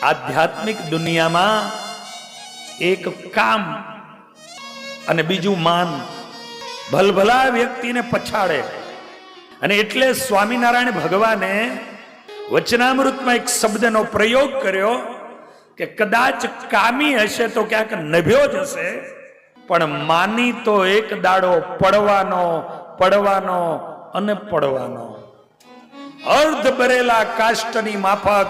આધ્યાત્મિક દુનિયામાં એક કામ અને બીજું માન ભલભલા વ્યક્તિને પછાડે. અને એટલે સ્વામિનારાયણ ભગવાને વચનામૃતમાં એક શબ્દનો પ્રયોગ કર્યો કે કદાચ કામી હશે તો ક્યાંક નભ્યો જ હશે, પણ માની તો એક દાડો પડવાનો અને પડવાનો. અર્ધ ભરેલા કાષ્ટની માફક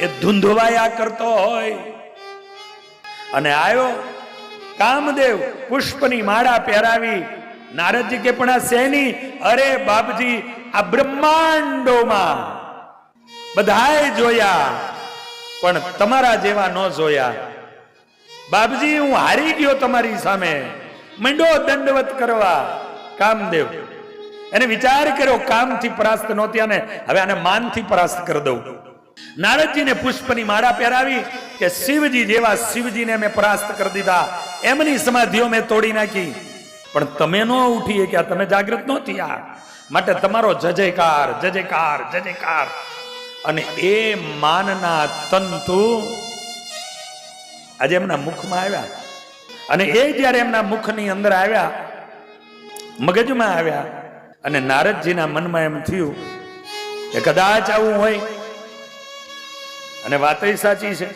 એ ધૂંધવાયા કરતો હોય. અને આવ્યો કામદેવ, પુષ્પની માળા પહેરાવી. નારદજી કે પણ આ શેની? અરે બાપજી, આ બ્રહ્માંડોમાં બધાએ જોયા પણ તમારા જેવા ન જોયા. બાપજી, હું હારી ગયો તમારી સામે. મંડો દંડવત કરવા. કામદેવ એને વિચાર કર્યો, કામથી પરાસ્ત નહોતી અને હવે આને માનથી પરાસ્ત કરી દઉં. નારદજીને પુષ્પની માળા પહેરાવી કે શિવજી જેવા શિવજીને મેં પરાસ્ત કરી દીધા, એમની સમાધિઓ મેં તોડી નાખી. પણ તમે ન ઉઠી કે તમે જાગૃત ન થયા, માટે તમારો જય જયકાર જય જયકાર જય જયકાર. અને એ માનના તંતુ આજે એમના મુખમાં આવ્યા. અને એ જ્યારે એમના મુખની અંદર આવ્યા, મગજમાં આવ્યા, અને નારદજીના મનમાં એમ થયું કે કદાચ આવું હોય. અને વાત સાચી છે.